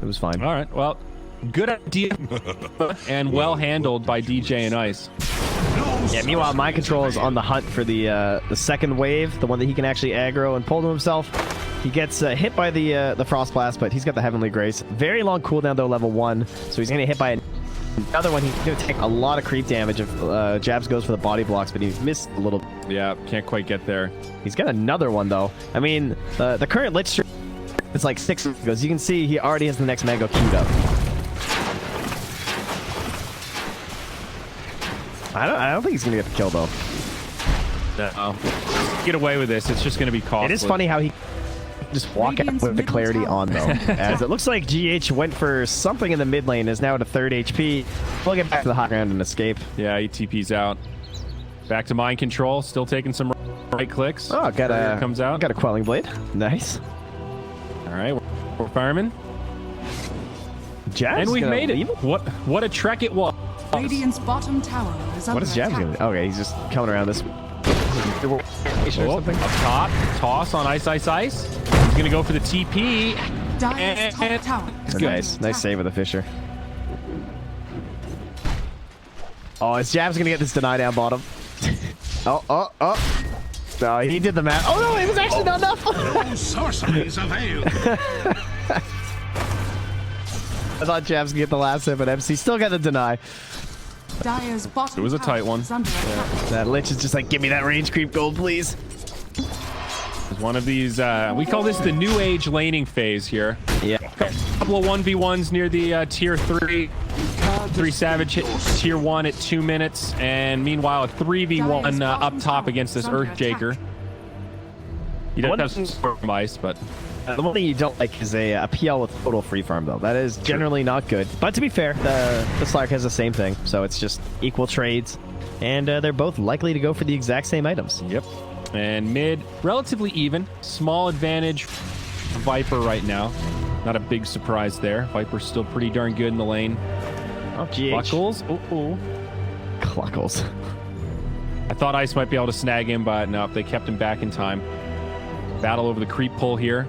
It was fine. All right. Well, good idea and well handled by DJ and Ice. Yeah, meanwhile, Mind Control is on the hunt for the second wave, the one that he can actually aggro and pull to himself. He gets hit by the Frost Blast, but he's got the Heavenly Grace. Very long cooldown, though, level 1, so he's going to get hit by another one. He's going to take a lot of creep damage if Jabs goes for the body blocks, but he's missed a little. Yeah, can't quite get there. He's got another one, though. I mean, the current Lich streak is like 6 goes. You can see he already has the next Mango queued up. I don't think he's going to get the kill, though. No. Get away with this. It's just going to be costly. It is funny how he just walk out with the clarity on, though. As it looks like GH went for something in the mid lane, is now at a 3rd HP. We'll get back to the high ground and escape. Yeah, he TP's out. Back to Mind Control. Still taking some right clicks. Oh, comes out. Got a Quelling Blade. Nice. All right, we're firemen. Jabs and we've made it. What a trek it was. Radiant's bottom tower is under What is Jabs going to do? Okay, he's just coming around this. Up top, toss on Ice. He's going to go for the TP. Dire's top tower. It's good. Nice save with the Fisher. Oh, is Jabs going to get this deny down bottom? Oh. No, he did the math. Oh, no, it was actually not enough. No sorceries avail. I thought Jabs could get the last hit, but MC still got the deny. Dire's bottom It was a tight one. That Lich is just like, give me that range creep gold, please. It's one of these, we call this the new age laning phase here. Yeah. A couple of 1v1s near the tier 3. 3 Savage hit tier 1 at 2 minutes. And meanwhile, a 3v1 up top against this Earthjaker. He does have some support from Ice, but... The one thing you don't like is a PL with total free farm, though. That is generally not good. But to be fair, the Slark has the same thing, so it's just equal trades. And they're both likely to go for the exact same items. Yep. And mid, relatively even. Small advantage for Viper right now. Not a big surprise there. Viper's still pretty darn good in the lane. Oh, GH. Cluckles. Oh. Cluckles. I thought Ice might be able to snag him, but no, they kept him back in time. Battle over the creep pull here.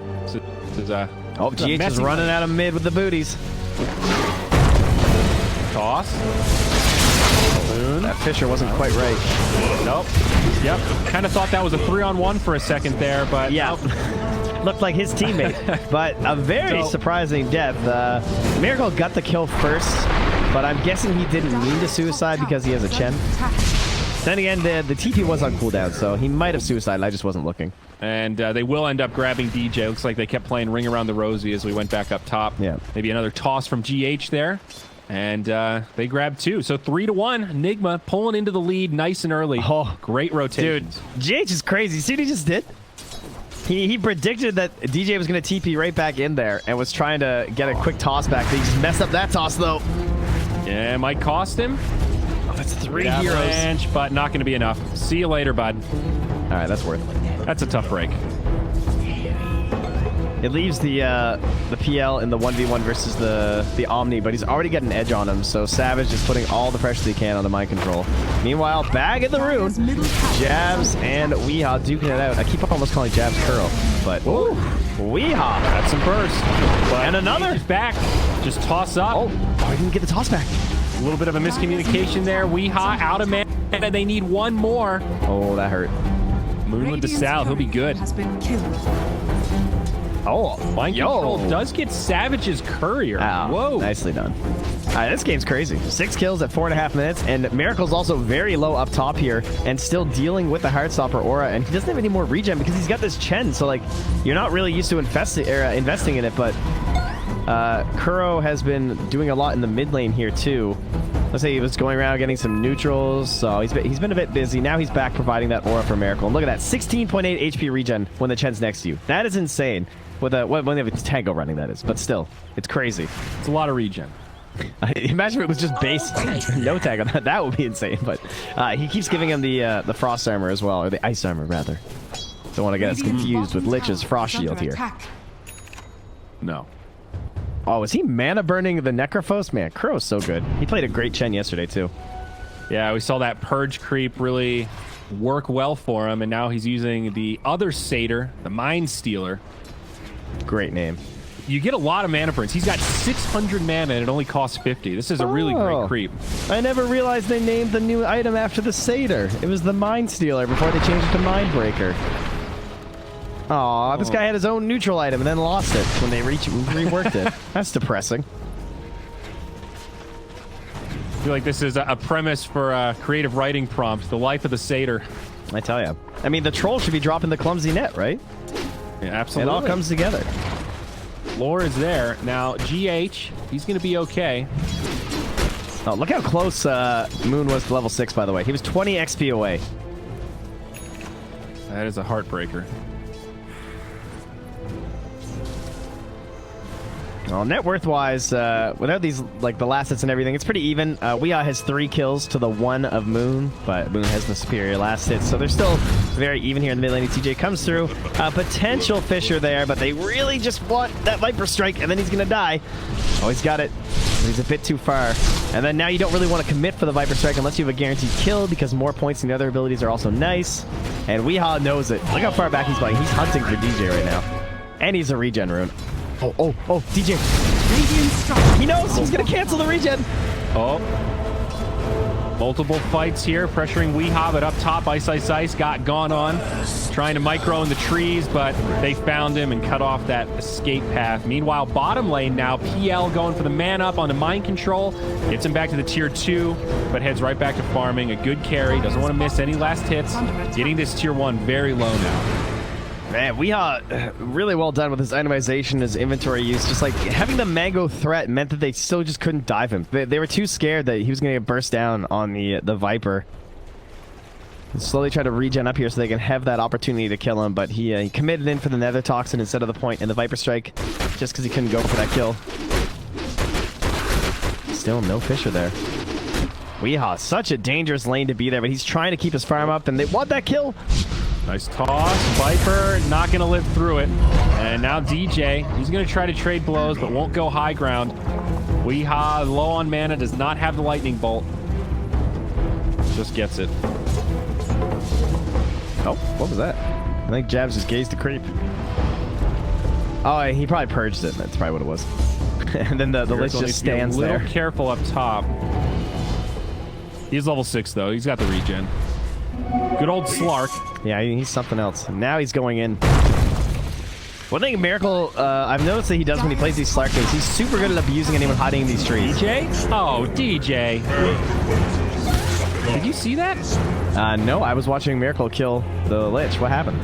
Oh, GH is running out of mid with the booties. Toss. That Fisher wasn't quite right. Nope. Yep. Kind of thought that was a 3-on-1 for a second there, but... Yeah. Nope. Looked like his teammate. But a very surprising death. Miracle got the kill first, but I'm guessing he didn't mean to suicide because he has a Chen. Then again, the TP was on cooldown, so he might have suicided. I just wasn't looking. And they will end up grabbing DJ. Looks like they kept playing Ring Around the Rosie as we went back up top. Yeah. Maybe another toss from GH there. And they grabbed 2. So 3-1. Nigma pulling into the lead nice and early. Oh, great rotation. Dude, GH is crazy. See what he just did? He predicted that DJ was going to TP right back in there and was trying to get a quick toss back. He just messed up that toss, though. Yeah, might cost him. Oh, that's 3 heroes. Ranch, but not going to be enough. See you later, bud. All right, that's worth it. That's a tough break. It leaves the PL in the 1v1 versus the Omni, but he's already got an edge on him, so Savage is putting all the pressure he can on the Mind Control. Meanwhile, Bag in the Rune, Jabs and Weehaw duking it out. I keep almost calling Jabs Curl, but Weehaw. That's some burst. And another. Back. Just toss up. Oh, he didn't get the toss back. A little bit of a miscommunication there. Weehaw out of mana. They need one more. Oh, that hurt. Moving with the south. He'll be good. Has been killed. Oh, Mind Control does get Savage's Courier. Oh, whoa. Nicely done. All right, this game's crazy. 6 kills at 4.5 minutes, and Miracle's also very low up top here and still dealing with the Heartstopper aura, and he doesn't have any more regen because he's got this Chen, so like you're not really used to investing in it, but Kuro has been doing a lot in the mid lane here too. Let's say he was going around getting some neutrals, so he's been a bit busy. Now he's back providing that aura for Miracle. And look at that, 16.8 HP regen when the Chen's next to you. That is insane. When they have a Tango running, that is. But still, it's crazy. It's a lot of regen. Imagine if it was just base no tag on that. That would be insane. But he keeps giving him the frost armor as well, or the ice armor rather. Don't want to get us confused with Lich's frost shield here. No. Oh, is he mana burning the Necrophos? Man, Kuro's so good. He played a great Chen yesterday too. Yeah, we saw that purge creep really work well for him, and now he's using the other satyr, the Mind Stealer. Great name. you get a lot of mana burns. He's got 600 mana and it only costs 50. This is a really great creep. I never realized they named the new item after the satyr. It was the Mind Stealer before they changed it to Mind Breaker. Aw, this guy had his own neutral item and then lost it when they reworked it. That's depressing. I feel like this is a premise for a creative writing prompt. The life of the satyr. I tell you. I mean, the troll should be dropping the clumsy net, right? Yeah, absolutely. It all comes together. Lore is there. Now, GH, he's going to be okay. Oh, look how close Moon was to level 6, by the way. He was 20 XP away. That is a heartbreaker. Well, net worth-wise, without these, like, the last hits and everything, it's pretty even. Weehaw has 3 kills to the 1 of Moon, but Moon has the superior last hit, so they're still very even here in the mid lane. TJ comes through. Potential Fissure there, but they really just want that Viper Strike, and then he's going to die. Oh, he's got it. He's a bit too far. And then now you don't really want to commit for the Viper Strike unless you have a guaranteed kill, because more points in the other abilities are also nice. And Weehaw knows it. Look how far back he's playing. He's hunting for DJ right now. And he's a regen rune. Oh, DJ. Radiant structure. He knows he's going to cancel the regen. Oh. Multiple fights here, pressuring Weehaw, but up top, Ice got gone on. Trying to micro in the trees, but they found him and cut off that escape path. Meanwhile, bottom lane now, PL going for the man up onto mind control. Gets him back to the tier 2, but heads right back to farming. A good carry, doesn't want to miss any last hits. Getting this tier 1 very low now. Man, Weehaw really well done with his itemization, his inventory use. Just like having the Mango threat meant that they still just couldn't dive him. They were too scared that he was going to get burst down on the Viper. They slowly try to regen up here so they can have that opportunity to kill him, but he committed in for the Nether Toxin instead of the point in the Viper Strike just because he couldn't go for that kill. Still no Fissure there. Weehaw, such a dangerous lane to be there, but he's trying to keep his farm up, and they want that kill. Nice toss. Viper not going to live through it. And now DJ, he's going to try to trade blows, but won't go high ground. Weehaw, low on mana, does not have the lightning bolt. Just gets it. Oh, what was that? I think Jabs just gazed the creep. Oh, he probably purged it. That's probably what it was. And then the list just stands there. A little careful up top. He's level 6, though. He's got the regen. Good old Slark. Yeah, he's something else. Now he's going in. One thing Miracle, I've noticed that he does when he plays these Slark games, he's super good at abusing anyone hiding in these trees. DJ? Oh, DJ. Did you see that? No, I was watching Miracle kill the Lich. What happened?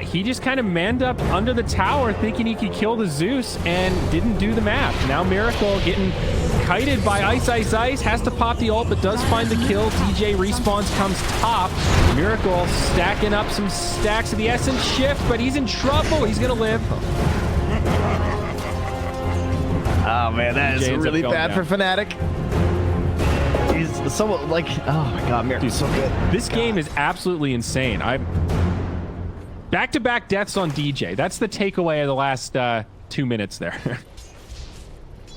He just kind of manned up under the tower thinking he could kill the Zeus and didn't do the math. Now Miracle getting kited by Ice, has to pop the ult, but does find the kill. DJ respawns, comes top. Miracle stacking up some stacks of the Essence Shift, but he's in trouble. He's going to live. Oh, man, that is really bad for Fnatic. He's so, like, oh my god, Miracle's so good. This game is absolutely insane. Back-to-back deaths on DJ. That's the takeaway of the last 2 minutes there.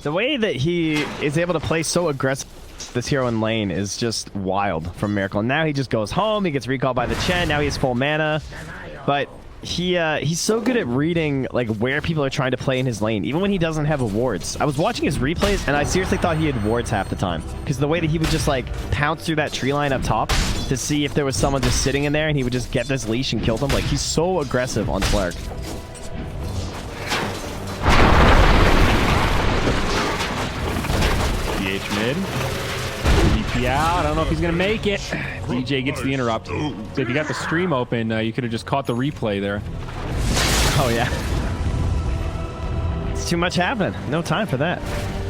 The way that he is able to play so aggressive this hero in lane is just wild from Miracle. Now he just goes home, he gets recalled by the Chen, now he has full mana. But he's so good at reading like where people are trying to play in his lane, even when he doesn't have wards. I was watching his replays and I seriously thought he had wards half the time. Because the way that he would just like pounce through that tree line up top to see if there was someone just sitting in there and he would just get this leash and kill them. Like, he's so aggressive on Slark. DH mid. DP out. I don't know if he's going to make it. DJ gets the interrupt. So if you got the stream open, you could have just caught the replay there. Oh, yeah. It's too much happening. No time for that.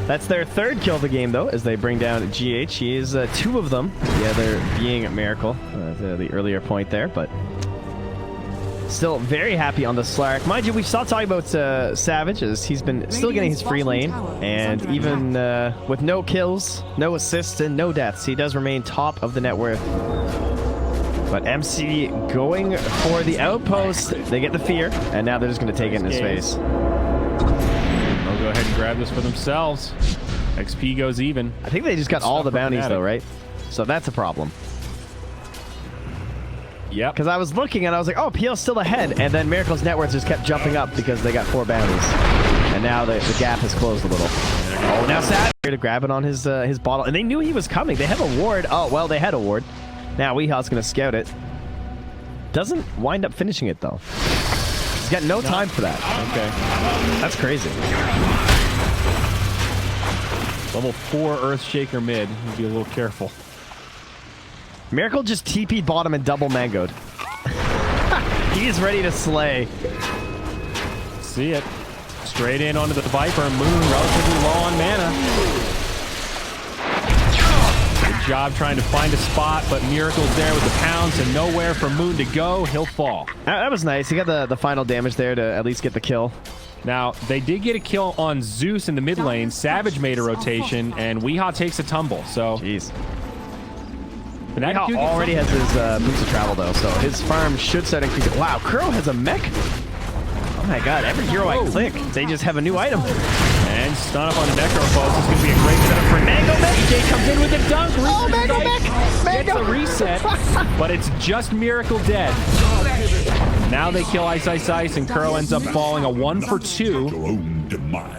That's their third kill of the game, though, as they bring down GH. He is 2 of them. The other being Miracle, the earlier point there, but still very happy on the Slark. Mind you, we saw talking about Savage, as he's been still getting his free lane, and even with no kills, no assists, and no deaths, he does remain top of the net worth. But MC going for the outpost. They get the fear, and now they're just going to take it in his face. They'll go ahead and grab this for themselves. XP goes even. I think they just got all the bounties, though, right? So that's a problem. Yep. Because I was looking and I was like, oh, PL's still ahead. And then Miracle's net worth just kept jumping up because they got 4 bounties. And now the gap has closed a little. Oh, now Savage here to grab it on his bottle. And they knew he was coming. They have a ward. Oh, well, they had a ward. Now Weeha's going to scout it. Doesn't wind up finishing it, though. He's got no time for that. Okay. That's crazy. Level 4 Earthshaker mid. Be a little careful. Miracle just TP'd bottom and double mangoed. He is ready to slay. See it. Straight in onto the Viper. Moon relatively low on mana. Good job trying to find a spot, but Miracle's there with the pounce and nowhere for Moon to go. He'll fall. That was nice. He got the final damage there to at least get the kill. Now, they did get a kill on Zeus in the mid lane. Savage made a rotation, and Weeha takes a tumble. So, jeez. Fnatic Weeha already has his boots of travel, though, so his farm should start increasing. Wow, Kuro has a mech? Oh my god, every hero I click, they just have a new item. And stun up on the Necrophos. This is going to be a great setup for Mango Mech. DJ comes in with a dunk. Oh, Mango Mech! Gets a reset, but it's just Miracle dead. Now they kill Ice, and Kuro ends up falling a 1 for 2.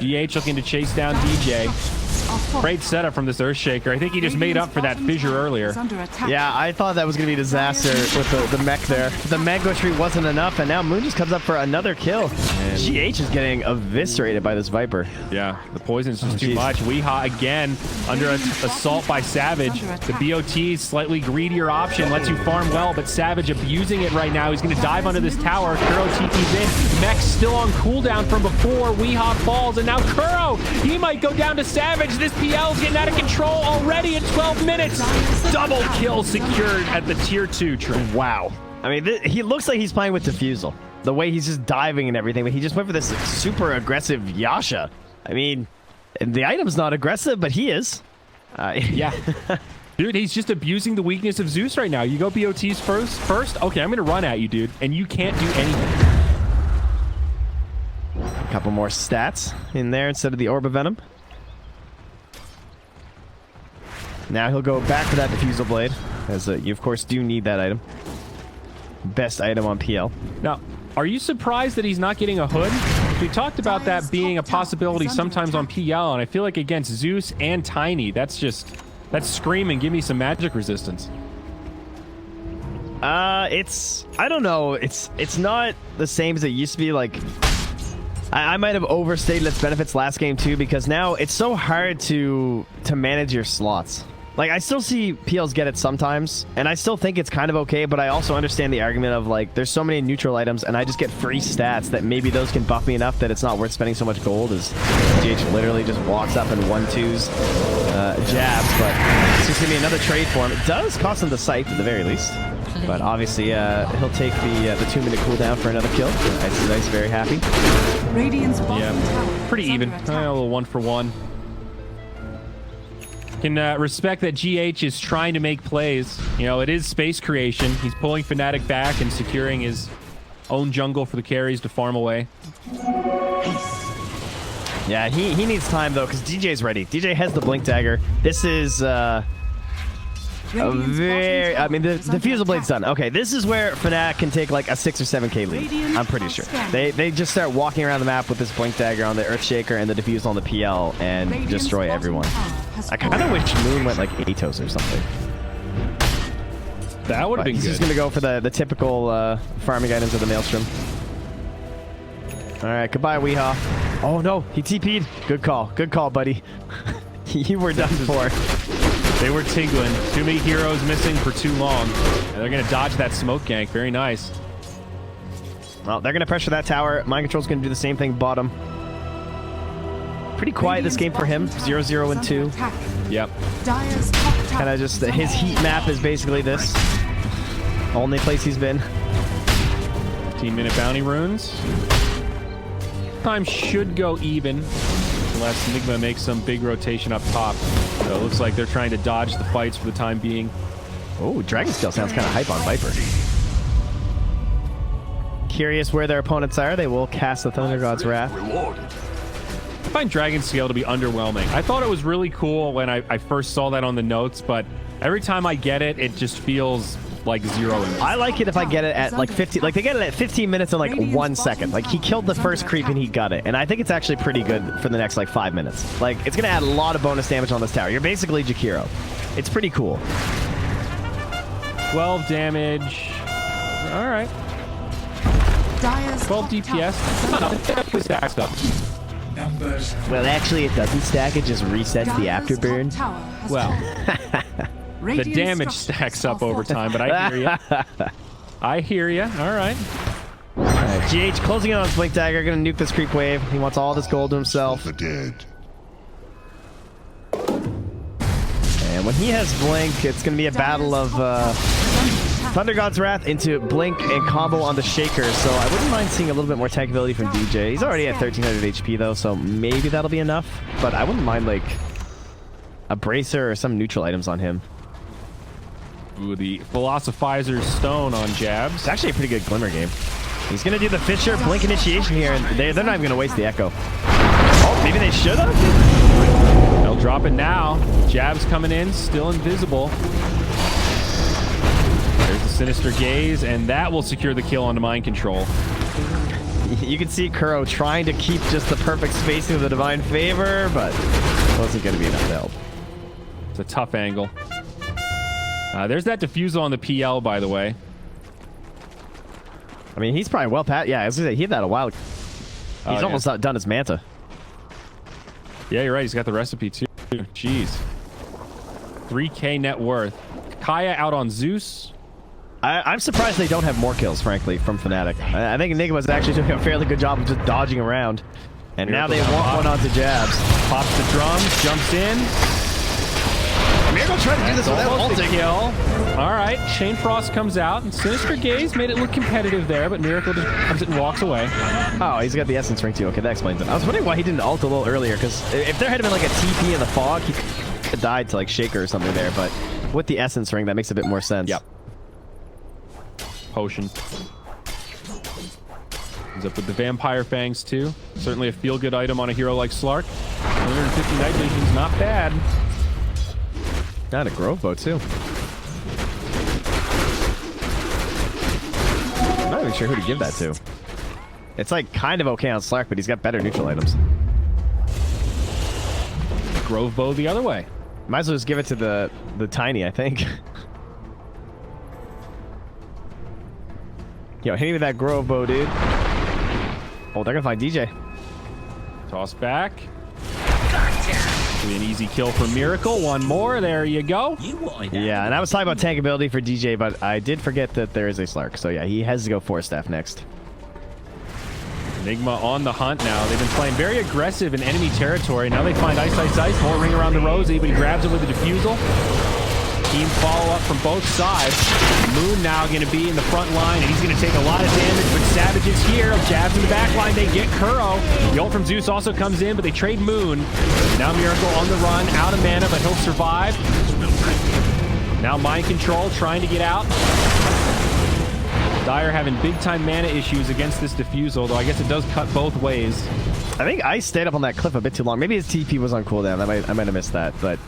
GH looking to chase down DJ. Great setup from this Earthshaker. I think he just made up for that fissure earlier. Yeah, I thought that was going to be a disaster with the mech there. The mango tree wasn't enough, and now Moon just comes up for another kill. GH is getting eviscerated by this Viper. Yeah, the poison's just too much. Weeha again under assault by Savage. The BOT, slightly greedier option, lets you farm well, but Savage abusing it right now. He's going to dive under this tower. Kuro TP's in. Mech still on cooldown from before. Weeha falls, and now Kuro, he might go down to Savage. This PL's getting out of control already in 12 minutes. Double kill secured at the tier 2 trip. Wow. I mean, he looks like he's playing with Diffusal. The way he's just diving and everything, but he just went for this super aggressive Yasha. I mean, the item's not aggressive, but he is. Yeah. Dude, he's just abusing the weakness of Zeus right now. You go BOTs first? Okay, I'm going to run at you, dude, and you can't do anything. A couple more stats in there instead of the Orb of Venom. Now he'll go back for that Diffusal Blade, as you, of course, do need that item. Best item on PL. Now, are you surprised that he's not getting a hood? We talked about that being a possibility sometimes on PL, and I feel like against Zeus and Tiny, that's screaming, give me some magic resistance. I don't know. It's not the same as it used to be. Like, I might have overstated its benefits last game too, because now it's so hard to manage your slots. Like, I still see PLs get it sometimes, and I still think it's kind of okay, but I also understand the argument of, like, there's so many neutral items, and I just get free stats that maybe those can buff me enough that it's not worth spending so much gold, as GH literally just walks up and 1-2s jabs, but it's just going to be another trade for him. It does cost him the Scythe at the very least, but obviously he'll take the 2-minute cooldown for another kill. Nice, very happy. Radiant's bottom tower Pretty is even. under A attack. little 1 for 1. Can respect that GH is trying to make plays. You know, it is space creation. He's pulling Fnatic back and securing his own jungle for the carries to farm away. Yeah, he needs time, though, because DJ's ready. DJ has the Blink Dagger. This is a very... I mean, the Diffusal Blade's done. Okay, this is where Fnatic can take, like, a 6 or 7k lead. I'm pretty sure. They just start walking around the map with this Blink Dagger on the Earthshaker and the Diffusal on the PL and destroy everyone. I kind of wish Moon went, like, Atos or something. That would have been He's good. just going to go for the typical farming items of the Maelstrom. All right, goodbye, Weeha. Oh, no, he TP'd. Good call, buddy. You were done for. They were tingling. Too many heroes missing for too long. And they're going to dodge that smoke gank. Very nice. Well, they're going to pressure that tower. Mind Control's going to do the same thing bottom. Pretty quiet this game for him. 0-0 and 2. Yep. Kind of just his heat map is basically this. Only place he's been. 15-minute bounty runes. Time should go even. Unless Nigma makes some big rotation up top. So it looks like they're trying to dodge the fights for the time being. Oh, Dragon Scale sounds kind of hype on Viper. Curious where their opponents are. They will cast the Thunder God's Wrath. I find Dragon Scale to be underwhelming. I thought it was really cool when I first saw that on the notes, but every time I get it, it just feels like 0 and I like it if I get it at like 50. Like they get it at 15 minutes and like 1 second. Like he killed the first creep and he got it. And I think it's actually pretty good for the next like 5 minutes. Like it's gonna add a lot of bonus damage on this tower. You're basically Jakiro. It's pretty cool. 12 damage. All right. 12 DPS. It stacks up. Well, actually, it doesn't stack. It just resets the afterburn. Well, the damage stacks up over time, but I hear you. I hear you. All right. GH closing in on his Blink Dagger. Gonna nuke this creep wave. He wants all this gold to himself. And when he has Blink, it's gonna be a battle of Thunder God's Wrath into Blink and combo on the Shaker. So I wouldn't mind seeing a little bit more tank ability from DJ. He's already at 1300 HP though, so maybe that'll be enough. But I wouldn't mind like a Bracer or some neutral items on him. Ooh, the Philosophizer's Stone on Jabs. It's actually a pretty good Glimmer game. He's going to do the Fisher Blink Initiation here, and they're not even going to waste the Echo. Oh, maybe they should have? They'll drop it now. Jabs coming in, still invisible. There's the Sinister Gaze, and that will secure the kill onto Mind Control. You can see Kuro trying to keep just the perfect spacing of the Divine Favor, but it wasn't going to be enough to help. It's a tough angle. There's that Diffusal on the PL, by the way. I mean, he's probably well past. Yeah, I was gonna say, he had that a while ago. He's almost done his Manta. Yeah, you're right. He's got the recipe, too. Jeez. 3K net worth. Kaya out on Zeus. I'm surprised they don't have more kills, frankly, from Fnatic. I think Nigma's actually doing a fairly good job of just dodging around. And now they want one onto Jabs. Pops the drums, jumps in. Miracle tried to do this without ulting. Kill. All right, Chain Frost comes out, and Sinister Gaze made it look competitive there, but Miracle just comes in and walks away. Oh, he's got the Essence Ring too. Okay, that explains it. I was wondering why he didn't ult a little earlier, because if there had been like a TP in the fog, he could have died to like Shaker or something there, but with the Essence Ring, that makes a bit more sense. Yep. Potion. Ends up with the Vampire Fangs too. Certainly a feel-good item on a hero like Slark. 150 night vision's not bad. Got a Grove Bow too. I'm not even sure who to give that to. It's like kind of okay on Slark, but he's got better neutral items. Grove Bow the other way. Might as well just give it to the Tiny, I think. Yo, hit me with that Grove Bow, dude. Oh, they're gonna find DJ. Toss back. An easy kill for Miracle. One more. There you go. Yeah, and I was talking about tank ability for DJ, but I did forget that there is a Slark. So yeah, he has to go 4-staff next. Nigma on the hunt now. They've been playing very aggressive in enemy territory. Now they find Ice, Ice, Ice. More ring around the rosy, but he grabs it with a Diffusal. Team follow-up from both sides. Moon now going to be in the front line, and he's going to take a lot of damage, but Savage is here. Jabs in the back line. They get Kuro. The ult from Zeus also comes in, but they trade Moon. Now Miracle on the run, out of mana, but he'll survive. Now Mind Control trying to get out. Dire having big-time mana issues against this Diffusal, though I guess it does cut both ways. I think Ice stayed up on that cliff a bit too long. Maybe his TP was on cooldown. I might have missed that, but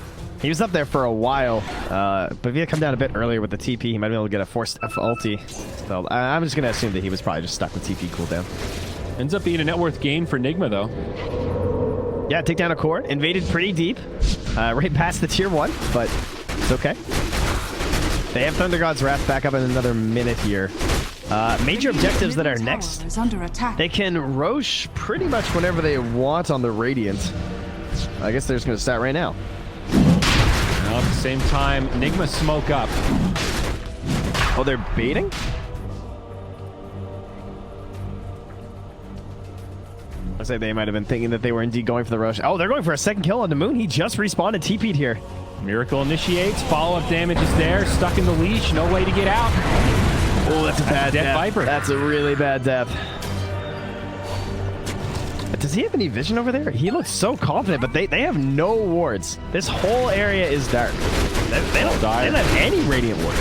he was up there for a while. But if he had come down a bit earlier with the TP, he might be able to get a 4-staff ulti. So I'm just going to assume that he was probably just stuck with TP cooldown. Ends up being a net worth gain for Nigma, though. Yeah, take down a core. Invaded pretty deep. Right past the tier 1, but it's okay. They have Thunder God's Wrath back up in another minute here. Major objectives that are next. They can Roche pretty much whenever they want on the Radiant. I guess they're just going to start right now. Now at the same time, Nigma smoke up. Oh, they're baiting? I say they might have been thinking that they were indeed going for the rush. Oh, they're going for a second kill on the Moon. He just respawned and TP'd here. Miracle initiates. Follow-up damage is there. Stuck in the leash. No way to get out. Oh, that's a bad death. Viper. That's a really bad death. Does he have any vision over there? He looks so confident, but they have no wards. This whole area is dark. They don't have any Radiant wards.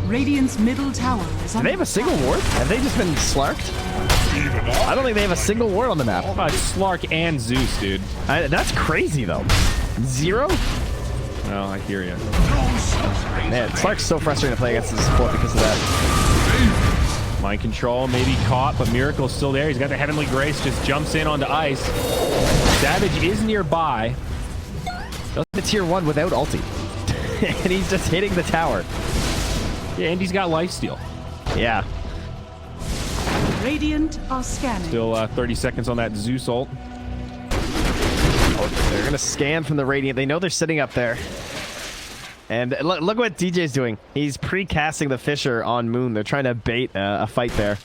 Radiant's middle tower is Do they have a single ward? Have they just been slarked? I don't think they have a single ward on the map. Slark and Zeus, dude. That's crazy, though. 0? Oh, I hear you. Man, Slark's so frustrating to play against the support because of that. Mind control, maybe caught, but Miracle's still there. He's got the Heavenly Grace, just jumps in onto ice. Savage is nearby. The tier 1 without ulti. And he's just hitting the tower. Yeah, and he's got lifesteal. Yeah. Radiant are scanning. Still 30 seconds on that Zeus ult. Oh, they're going to scan from the Radiant. They know they're sitting up there. And look what DJ's doing. He's pre-casting the Fisher on Moon. They're trying to bait a fight there.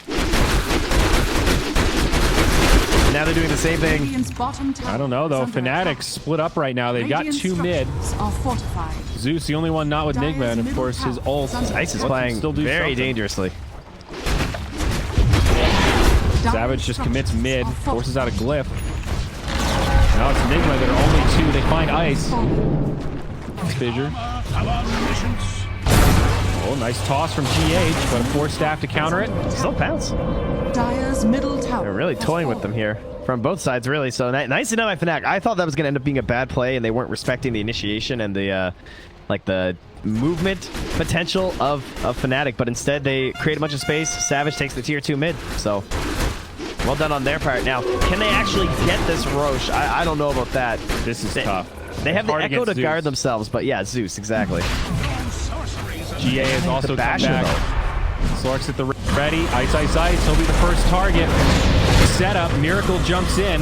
Now they're doing the same thing. I don't know, though. Fnatic split up right now. They've got 2 mid. Zeus, the only one not with Nigma, and of course his ult. Ice is playing very dangerously. Savage just commits mid, forces out a glyph. Now it's Nigma that are only 2. They find ice. Fissure. Oh, nice toss from GH, but a force staff to counter it. Still pounce. Dire's middle tower. They're really toying with them here from both sides, really. So nice enough by Fnatic. I thought that was going to end up being a bad play, and they weren't respecting the initiation and the like the movement potential of Fnatic. But instead, they create a bunch of space. Savage takes the tier 2 mid. So well done on their part. Now, can they actually get this Roche? I don't know about that. This is tough. They have the Hard Echo to against guard Zeus. themselves, but yeah, Zeus, exactly. GA has also come Basher, back. Slark's at the ready. Ice, ice, ice. He'll be the first target. Setup. Miracle jumps in.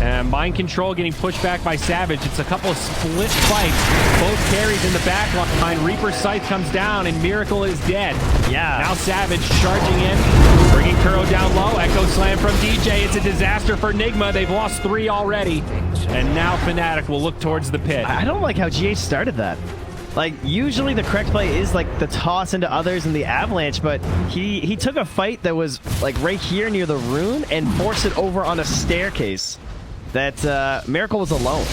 And mind control getting pushed back by Savage. It's a couple of split fights. Both carries in the back line. Reaper's Scythe comes down, and Miracle is dead. Yeah. Now Savage charging in, bringing Kuro down low. Echo Slam from DJ. It's a disaster for Nigma. They've lost 3 already. And now Fnatic will look towards the pit. I don't like how GH started that. Like, usually the correct play is like the toss into others and the avalanche, but he took a fight that was like right here near the rune and forced it over on a staircase that Miracle was alone.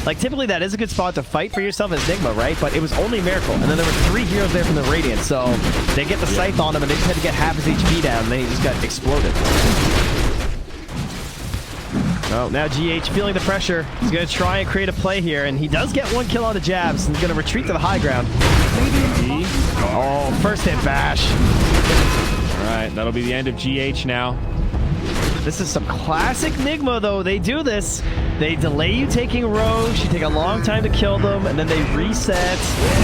Like, typically that is a good spot to fight for yourself as Nigma, right? But it was only Miracle, and then there were 3 heroes there from the Radiant, so they get the Scythe on him, and they just had to get half his HP down, and then he just got exploded. Oh, now GH feeling the pressure. He's going to try and create a play here, and he does get 1 kill on the jabs, and he's going to retreat to the high ground. Oh, first hit bash. All right, that'll be the end of GH now. This is some classic Nigma, though. They do this. They delay you taking Roche. You take a long time to kill them, and then they reset.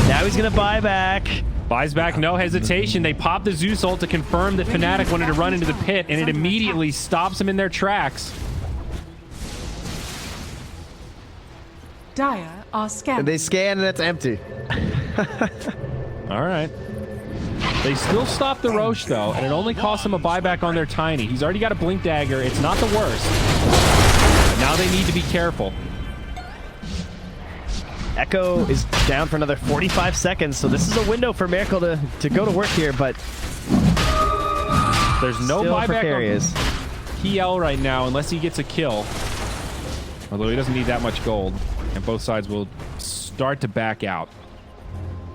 Now he's going to buy back. Buys back, no hesitation. They pop the Zeus ult to confirm that Fnatic wanted to run into the pit, and it immediately stops them in their tracks. Dire are scanning. They scan, and it's empty. All right. They still stop the Roche, though, and it only costs them a buyback on their Tiny. He's already got a Blink Dagger. It's not the worst. But now they need to be careful. Echo is down for another 45 seconds, so this is a window for Miracle to go to work here, but there's no still buyback precarious. on PL right now unless he gets a kill. Although he doesn't need that much gold, and both sides will start to back out.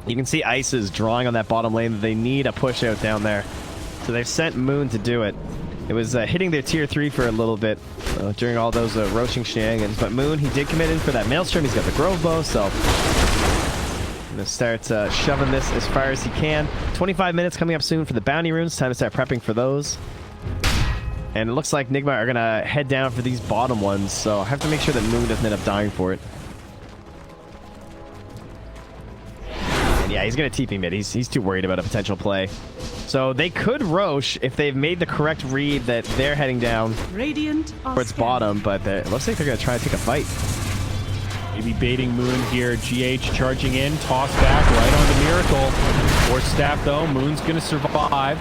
You can see Ice is drawing on that bottom lane. They need a push out down there. So they've sent Moon to do it. It was hitting their tier 3 for a little bit during all those roaching shenanigans. But Moon, he did commit in for that Maelstrom. He's got the Grove Bow, so going to start shoving this as far as he can. 25 minutes coming up soon for the bounty runes. Time to start prepping for those. And it looks like Nigma are going to head down for these bottom ones, so I have to make sure that Moon doesn't end up dying for it. And yeah, he's going to TP mid. He's too worried about a potential play. So they could Roche if they've made the correct read that they're heading down Radiant towards bottom, but it looks like they're going to try to take a fight. Maybe baiting Moon here. GH charging in, toss back right on the Miracle. Force staff, though. Moon's going to survive.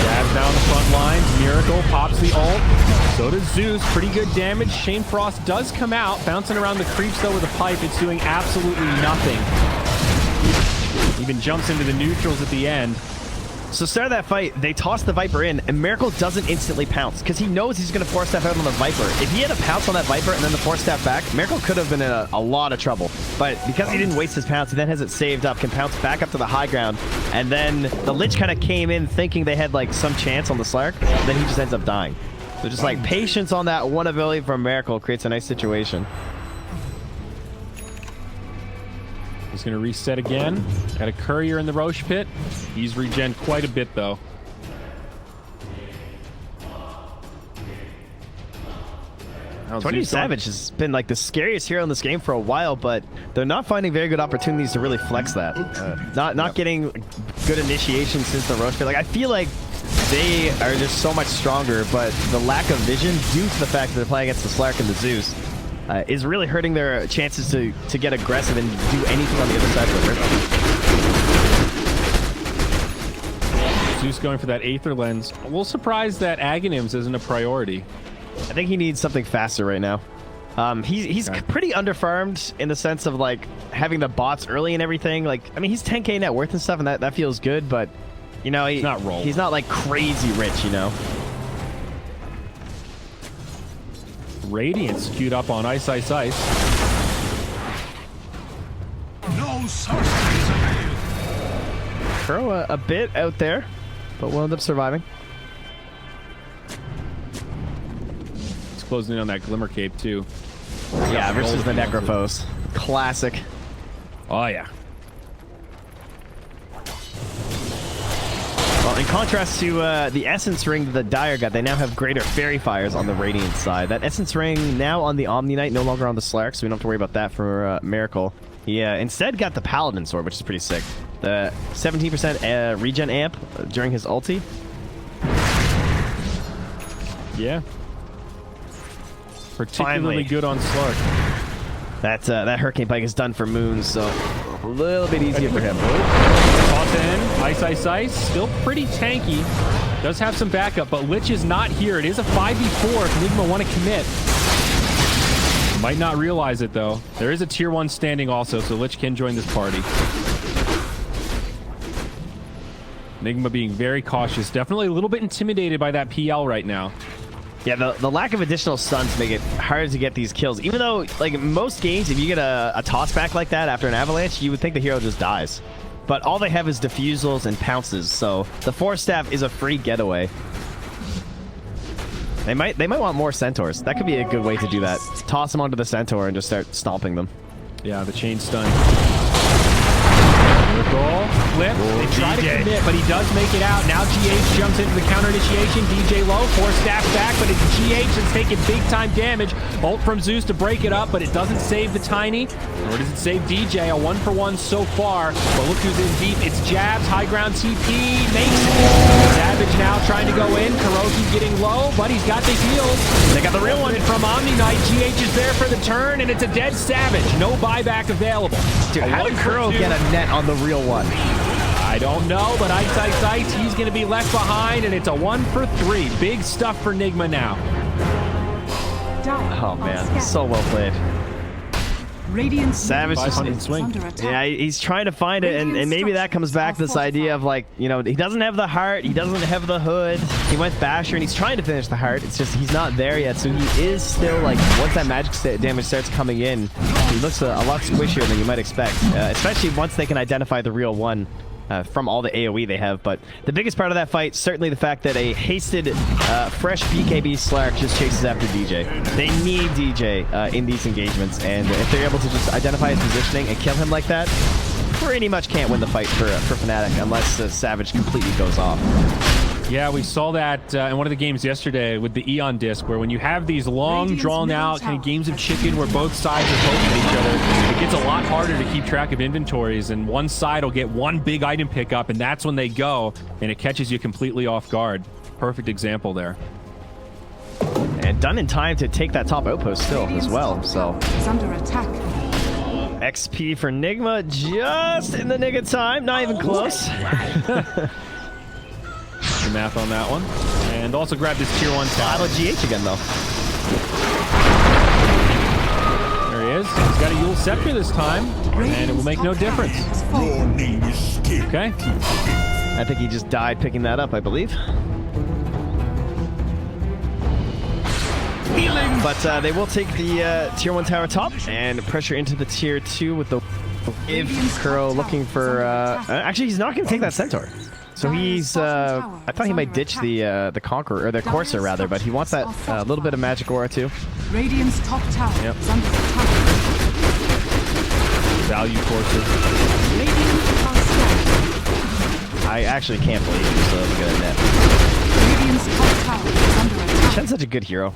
Jabs down the front lines. Miracle pops the ult. So does Zeus. Pretty good damage. Shane Frost does come out. Bouncing around the creeps, though, with a pipe. It's doing absolutely nothing. Even jumps into the neutrals at the end. So start of that fight, they toss the Viper in, and Miracle doesn't instantly pounce, because he knows he's going to force staff out on the Viper. If he had a pounce on that Viper and then the force staff back, Miracle could have been in a lot of trouble. But because he didn't waste his pounce, he then has it saved up, can pounce back up to the high ground, and then the Lich kind of came in thinking they had like some chance on the Slark, then he just ends up dying. So just like patience on that one ability from Miracle creates a nice situation. He's going to reset again. Got a courier in the Roche pit. He's regen quite a bit, though. Tony Savage has been like the scariest hero in this game for a while, but they're not finding very good opportunities to really flex that. Not getting good initiation since the Roche pit. Like, I feel like they are just so much stronger, but the lack of vision due to the fact that they're playing against the Slark and the Zeus is really hurting their chances to get aggressive and do anything on the other side of the river. Zeus going for that Aether Lens. A little surprised that Aghanims isn't a priority. I think he needs something faster right now. He's pretty underfarmed in the sense of like having the bots early and everything. Like, I mean, he's 10k net worth and stuff, and that feels good, but you know, he's not like crazy rich, you know. Radiance queued up on Ice. No sorceries avail. Throw a bit out there, but we'll end up surviving. Closing in on that Glimmer Cape too. Yeah, versus the Necrophos. Classic. Oh yeah. Well, in contrast to the Essence Ring that the Dire got, they now have greater Fairy Fires on the Radiant side. That Essence Ring now on the Omni Knight, no longer on the Slark, so we don't have to worry about that for Miracle. He instead got the Paladin Sword, which is pretty sick. The 17% regen amp during his ulti. Yeah. Particularly good on Slark. That Hurricane Pike is done for Moon, so a little bit easier for him. Toss in, Ice. Still pretty tanky. Does have some backup, but Lich is not here. It is a 5v4 if Nigma want to commit. Might not realize it, though. There is a tier 1 standing also, so Lich can join this party. Nigma being very cautious. Definitely a little bit intimidated by that PL right now. Yeah, the lack of additional stuns make it hard to get these kills. Even though, like, in most games, if you get a toss back like that after an avalanche, you would think the hero just dies. But all they have is diffusals and pounces, so the Force Staff is a free getaway. They might want more Centaurs. That could be a good way to do that. Toss them onto the Centaur and just start stomping them. Yeah, the chain stun. Goal, flip. They try to commit, but he does make it out. Now GH jumps into the counter initiation. DJ low, 4 staff back, but it's GH that's taking big time damage. Ult from Zeus to break it up, but it doesn't save the Tiny, nor does it save DJ. A 1-for-1 so far, but look who's in deep. It's Jabs, high ground TP, makes it. Savage now trying to go in. Kuroki getting low, but he's got the heals. They got the real one from Omni Knight. GH is there for the turn, and it's a dead Savage. No buyback available. Dude, how did Kuro get a net on the real one? I don't know, but Ice, he's going to be left behind, and it's a 1-for-3. Big stuff for Nigma now. Oh, man. So well played. Radiant Savage just swing. Yeah, he's trying to find it, and maybe that comes back to this idea of, like, you know, he doesn't have the heart, he doesn't have the hood. He went Basher, and he's trying to finish the heart. It's just he's not there yet, so he is still, like, once that magic damage starts coming in, he looks a lot squishier than you might expect, especially once they can identify the real one. From all the AoE they have, but the biggest part of that fight, certainly the fact that a hasted, fresh BKB Slark just chases after DJ. They need DJ in these engagements, and if they're able to just identify his positioning and kill him like that, pretty much can't win the fight for Fnatic unless Savage completely goes off. Yeah, we saw that in one of the games yesterday with the Eon disc, where when you have these long, drawn-out kind of games of chicken where both sides are poking each other, it gets a lot harder to keep track of inventories, and one side will get one big item pickup, and that's when they go, and it catches you completely off guard. Perfect example there. And done in time to take that top outpost still as well, so. Is under attack. XP for Nigma just in the nick of time, not even close. The math on that one. And also grab this tier 1 tower. GH again, though. There he is. He's got a Yule Scepter this time, and it will make no difference. Okay. I think he just died picking that up, I believe. But they will take the tier 1 tower top and pressure into the tier 2 with the Kuro looking for... actually, he's not going to take that Centaur. So he's, I thought he might ditch the Conqueror, or the Corsair rather, but he wants that little bit of magic aura too. Radiant's top tower is under attack. Value courses. Radiant are scanning. I actually can't believe you're so good at net. Radiant's top tower is under attack. Shen's such a good hero.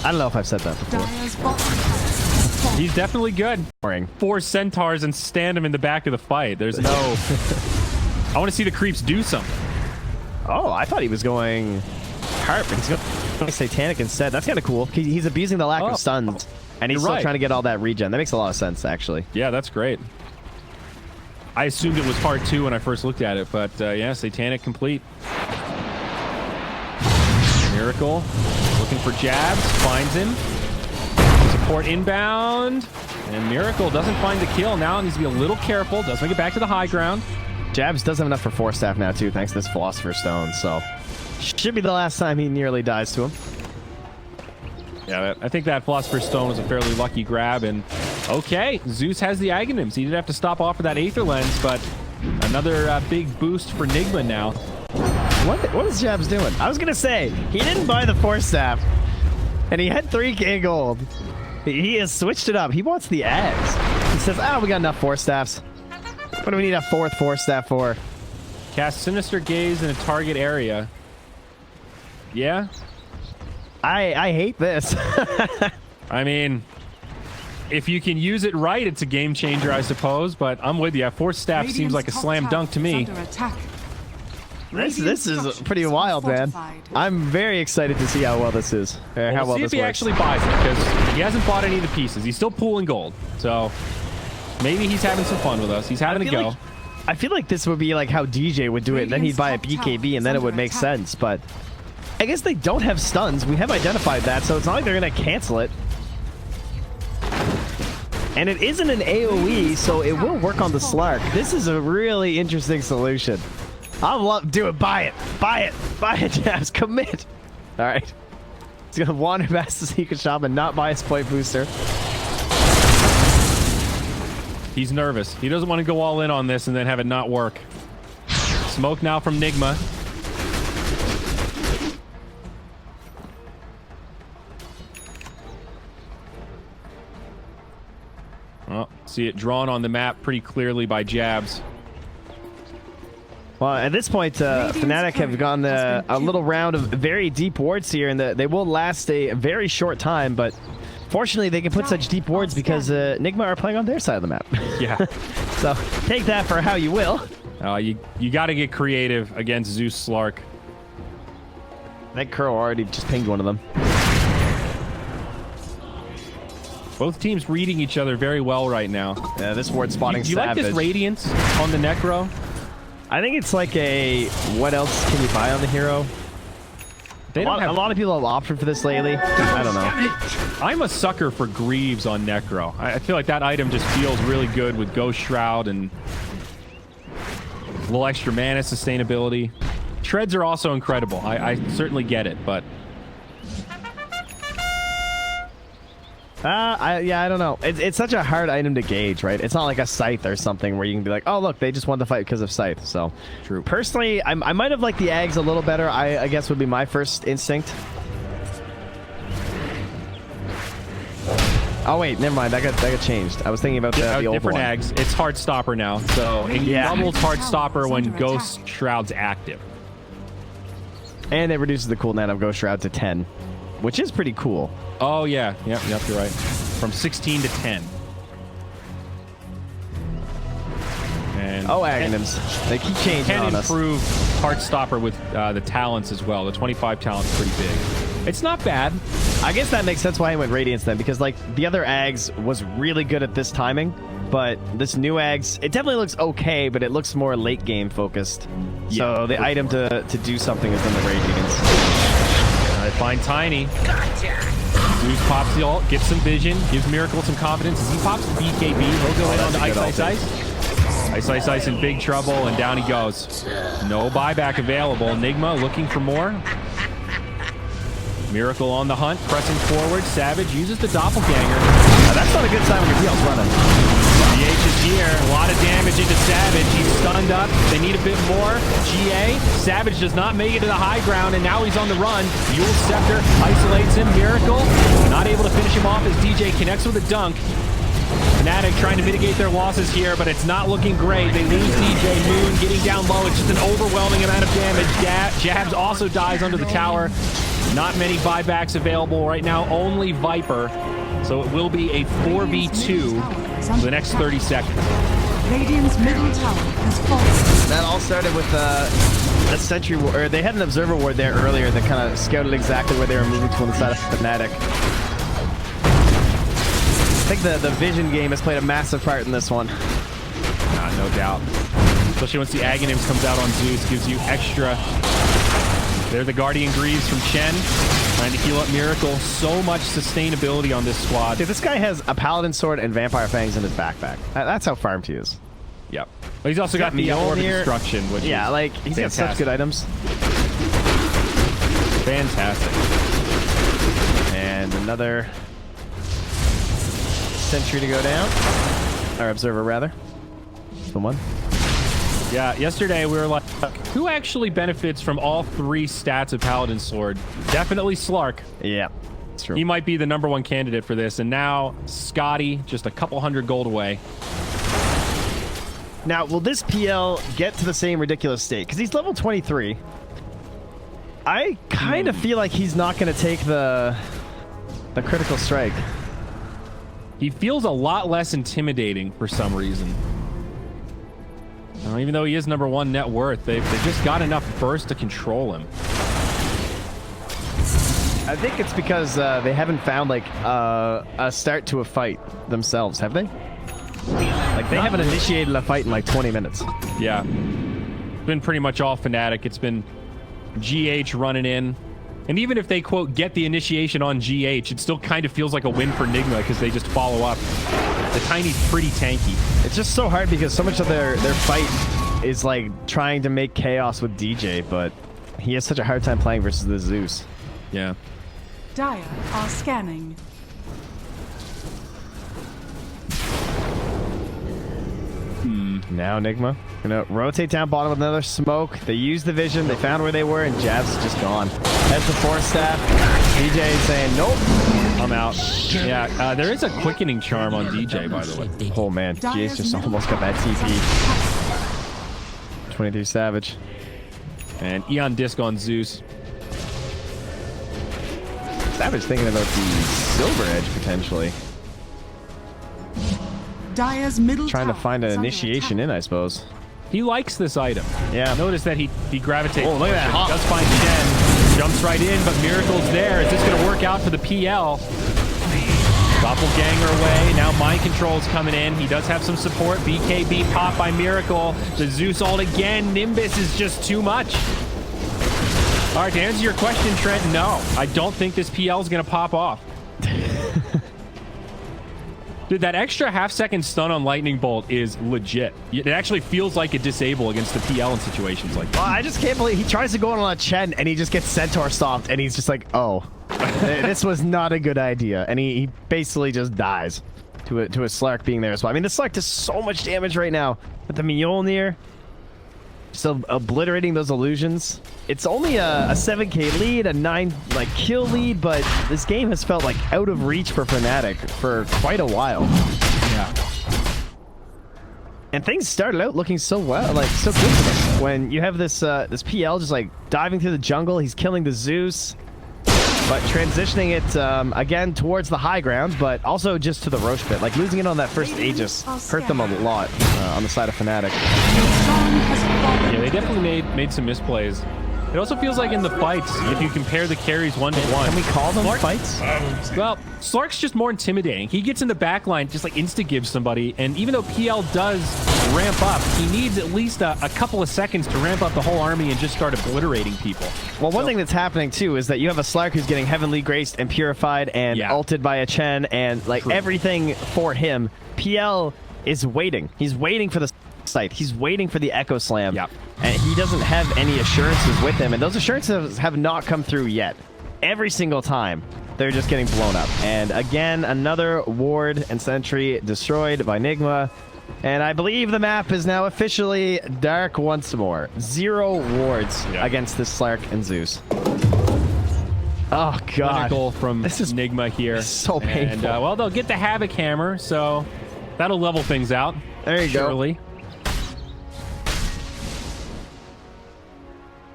I don't know if I've said that before. Dire's bottom tower has fallen. He's definitely good. Boring. 4 centaurs and stand him in the back of the fight. There's no... I want to see the creeps do something. Oh, I thought he was going Harp, but he's going Satanic instead. That's kind of cool. He's abusing the lack of stuns, and he's You're still right. trying to get all that regen. That makes a lot of sense, actually. Yeah, that's great. I assumed it was part 2 when I first looked at it, but yeah, Satanic complete. Miracle looking for jabs, finds him. Support inbound, and Miracle doesn't find the kill. Now needs to be a little careful. Does make it back to the high ground. Jabs does have enough for 4 staff now, too, thanks to this Philosopher's Stone, so should be the last time he nearly dies to him. Yeah, I think that Philosopher's Stone was a fairly lucky grab, and okay, Zeus has the Aghanims. He did have to stop off for that Aether Lens, but another big boost for Nigma now. What is Jabs doing? I was going to say, he didn't buy the 4 staff, and he had 3k gold. He has switched it up. He wants the Ags. He says, we got enough 4 staffs. What do we need a 4th 4 staff for? Cast Sinister Gaze in a target area. Yeah? I hate this. I mean, if you can use it right, it's a game changer, I suppose, but I'm with you. 4 staff seems like a slam dunk to me. This is pretty wild, man. I'm very excited to see how well this is. Well, how well see this if he works. actually buys it, because he hasn't bought any of the pieces. He's still pooling gold, so maybe he's having some fun with us. He's having a go. I feel like this would be like how DJ would do it, and then he'd buy a BKB, and then it would make sense, but I guess they don't have stuns. We have identified that, so it's not like they're going to cancel it. And it isn't an AoE, so it will work on the Slark. This is a really interesting solution. I love... Do it. Buy it. Buy it. Buy it, Jabs. Commit. All right. He's going to wander past the secret shop and not buy his point booster. He's nervous. He doesn't want to go all in on this and then have it not work. Smoke now from Nigma. Oh, see it drawn on the map pretty clearly by Jabs. Well, at this point, Fnatic have gone a little round of very deep wards here, and they will last a very short time, but fortunately, they can put such deep wards because Nigma are playing on their side of the map. Yeah. So take that for how you will. You got to get creative against Zeus Slark. That Curl already just pinged one of them. Both teams reading each other very well right now. Yeah, this ward spotting Do you like Savage. this Radiance on the Necro? I think it's like a what else can you buy on the hero? They don't have... A lot of people have opted for this lately. I don't know. I'm a sucker for Greaves on Necro. I feel like that item just feels really good with Ghost Shroud and a little extra mana sustainability. Shreds are also incredible. I certainly get it, but... I don't know. It's such a hard item to gauge, right? It's not like a Scythe or something where you can be like, oh, look, they just won the fight because of Scythe. So, true. Personally, I might have liked the Ags a little better. I guess would be my first instinct. Oh wait, never mind. That got changed. I was thinking about the old different one. Ags. It's Heartstopper now, so it doubles Heartstopper when Ghost Shroud's active. And it reduces the cooldown of Ghost Shroud to 10, which is pretty cool. Oh yeah, yep, you're right. From 16 to 10. And Aghanims. They keep changing can on us. improve Heartstopper with the talents as well. The 25 talent's pretty big. It's not bad. I guess that makes sense why he went Radiance then, because like the other Ags was really good at this timing, but this new Ags, it definitely looks okay, but it looks more late game focused. Yeah, so the item to do something is in the Radiance. They find Tiny. Zeus pops the ult, gets some vision, gives Miracle some confidence. As he pops the BKB, he'll go in on the Ice. Ice in big trouble, and down he goes. No buyback available. Nigma looking for more. Miracle on the hunt, pressing forward. Savage uses the doppelganger. That's not a good sign when your heel's running. GH is here. A lot of damage into Savage. He's stunned up. They need a bit more. GA. Savage does not make it to the high ground, and now he's on the run. Yule's Scepter isolates him. Miracle not able to finish him off as DJ connects with a dunk. Fnatic trying to mitigate their losses here, but it's not looking great. They lose DJ. Moon getting down low. It's just an overwhelming amount of damage. Jabs also dies under the tower. Not many buybacks available right now. Only Viper. So it will be a 4v2 for the next 30 seconds. Radiant's middle tower has fallen. That all started with a sentry, or they had an observer ward there earlier that kind of scouted exactly where they were moving to on the side of Fnatic. I think the vision game has played a massive part in this one. No doubt. Especially once the Aghanims comes out on Zeus, gives you extra. They're the Guardian Greaves from Chen, trying to heal up Miracle. So much sustainability on this squad. Dude, this guy has a Paladin Sword and Vampire Fangs in his backpack. That's how farmed he is. Yep. But he's also got the Orb of Destruction, which is like, he's got such good items. Fantastic. And another sentry to go down. Or Observer, rather. The one. Yeah, yesterday we were like, who actually benefits from all 3 stats of Paladin Sword? Definitely Slark. Yeah, it's true. He might be the #1 candidate for this. And now Scotty, just a couple hundred gold away. Now, will this PL get to the same ridiculous state? Because he's level 23. I kind of feel like he's not going to take the critical strike. He feels a lot less intimidating for some reason. Even though he is #1 net worth, they've just got enough burst to control him. I think it's because they haven't found like a start to a fight themselves, have they? Like they haven't initiated a fight in like 20 minutes. Yeah. It's been pretty much all Fnatic. It's been GH running in. And even if they, quote, get the initiation on GH, it still kind of feels like a win for Nigma because they just follow up. The Tiny's pretty tanky. It's just so hard because so much of their fight is like trying to make chaos with DJ, but he has such a hard time playing versus the Zeus. Yeah. Dire are scanning. Now Nigma gonna rotate down bottom with another smoke. They used the vision, they found where they were, and Jab's just gone. That's the Force Staff. DJ saying, nope, I'm out. Yeah, there is a quickening charm on DJ, by the way. Oh man, GH just almost got that TP. 23 Savage. And Eon Disc on Zeus. Savage thinking about the Silver Edge potentially. Dire's middle Trying to tower find an is under initiation attack. in, I suppose. He likes this item. Yeah. Notice that he gravitates. Oh, look at that hop. Does find Chen. Jumps right in, but Miracle's there. Is this going to work out for the PL? Doppelganger away. Now Mind Control's coming in. He does have some support. BKB pop by Miracle. The Zeus ult again. Nimbus is just too much. All right, to answer your question, Trent, no. I don't think this PL is going to pop off. Dude, that extra half-second stun on Lightning Bolt is legit. It actually feels like a disable against the PL in situations like that. Well, I just can't believe he tries to go on a Chen and he just gets Centaur stopped and he's just like, oh, this was not a good idea. And he basically just dies to a Slark being there as well. I mean, the Slark does so much damage right now with the Mjolnir. Still obliterating those illusions. It's only a 7k lead, a 9 kill lead, but this game has felt like out of reach for Fnatic for quite a while. Yeah. And things started out looking so well, so good for them. When you have this this PL just like diving through the jungle, he's killing the Zeus, but transitioning it again towards the high ground, but also just to the Roche pit. Like losing it on that first Aegis hurt them a lot on the side of Fnatic. Yeah, they definitely made some misplays. It also feels like in the fights, if you compare the carries 1-1. Can we call them fights? Well, Slark's just more intimidating. He gets in the back line, just like insta-gives somebody, and even though PL does ramp up, he needs at least a couple of seconds to ramp up the whole army and just start obliterating people. Well, one thing that's happening too is that you have a Slark who's getting heavenly graced and purified and ulted by a Chen, and everything for him. PL is waiting. He's waiting for the site. He's waiting for the Echo Slam. Yep. And he doesn't have any assurances with him, and those assurances have not come through yet. Every single time, they're just getting blown up. And again, another ward and sentry destroyed by Nigma. And I believe the map is now officially dark once more. 0 wards against this Slark and Zeus. Oh god. Clinical from This is Nigma here. so And, painful. well, they'll get the Havoc Hammer, so that'll level things out. There you go. surely.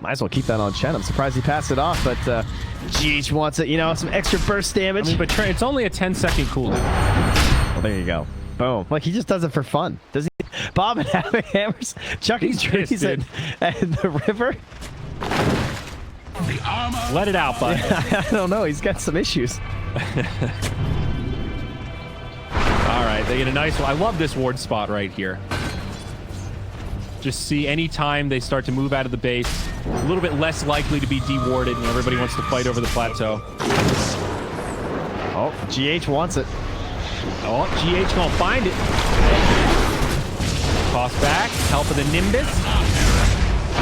Might as well keep that on Chen. I'm surprised he passed it off, but GH wants it. You know, some extra burst damage. I mean, but it's only a 10-second cooldown. Well, there you go. Boom. Like, he just does it for fun. Does he? Bob and Havoc Hammers chucking trees at the river. The armor. Let it out, bud. I don't know. He's got some issues. All right, they get a nice one. I love this ward spot right here. Just see any time they start to move out of the base, a little bit less likely to be dewarded, and everybody wants to fight over the plateau. Oh, GH wants it. Oh, GH gonna find it. Toss back, help of the Nimbus.